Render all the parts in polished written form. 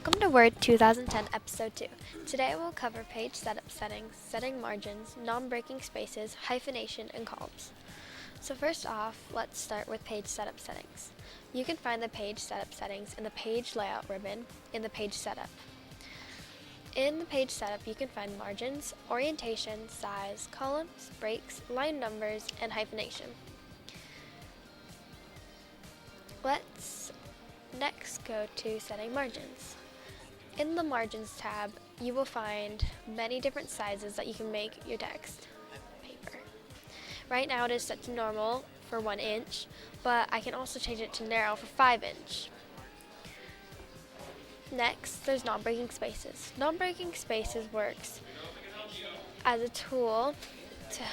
Welcome to Word 2010 Episode 2. Today we'll cover page setup settings, setting margins, non-breaking spaces, hyphenation, and columns. So first off, let's start with page setup settings. You can find the page setup settings in the page layout ribbon in the page setup. In the page setup, you can find margins, orientation, size, columns, breaks, line numbers, and hyphenation. Let's next go to setting margins. In the Margins tab, you will find many different sizes that you can make your text paper. Right now it is set to normal for 1 inch, but I can also change it to narrow for 5 inch. Next, there's non-breaking spaces. Non-breaking spaces works as a tool to...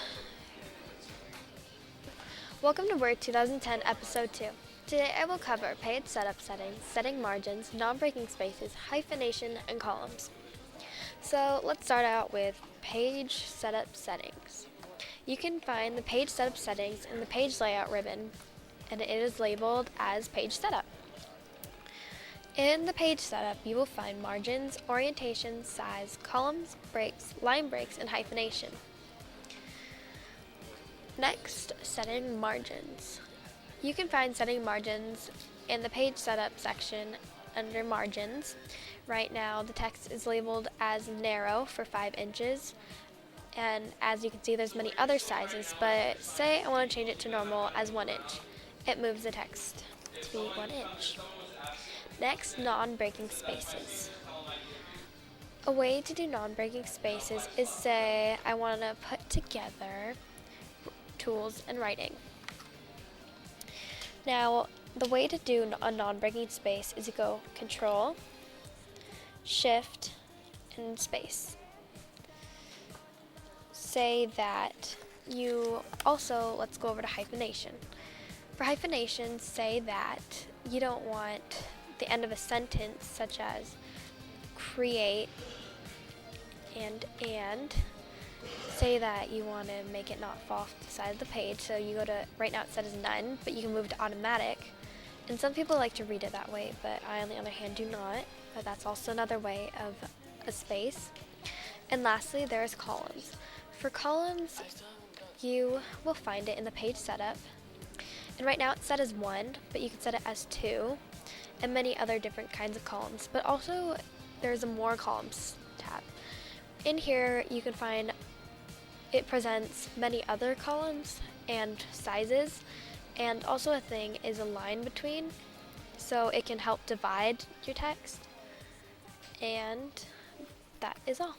Welcome to Word 2010 Episode 2. Today I will cover page setup settings, setting margins, non-breaking spaces, hyphenation, and columns. So let's start out with page setup settings. You can find the page setup settings in the page layout ribbon, and it is labeled as page setup. In the page setup, you will find margins, orientation, size, columns, breaks, line breaks, and hyphenation. Next, setting margins. You can find setting margins in the page setup section under margins. Right now the text is labeled as narrow for 5 inches, and as you can see there's many other sizes, but say I want to change it to normal as 1 inch. It moves the text to be 1 inch. Next, non-breaking spaces. A way to do non-breaking spaces is say I want to put together tools and writing. Now, the way to do a non-breaking space is you go Control, Shift, and Space. Say that you also, let's go over to hyphenation. For hyphenation, say that you don't want the end of a sentence, such as create and. Say that you want to make it not fall off the side of the page, so you go to, right now it's set as none, but you can move to automatic. And some people like to read it that way, but I on the other hand do not, but that's also another way of a space. And lastly, there's columns. For columns, you will find it in the page setup. And right now it's set as 1, but you can set it as 2, and many other different kinds of columns. But also, there's a more columns tab. In here, you can find it presents many other columns and sizes, and also a thing is a line between, so it can help divide your text. And that is all.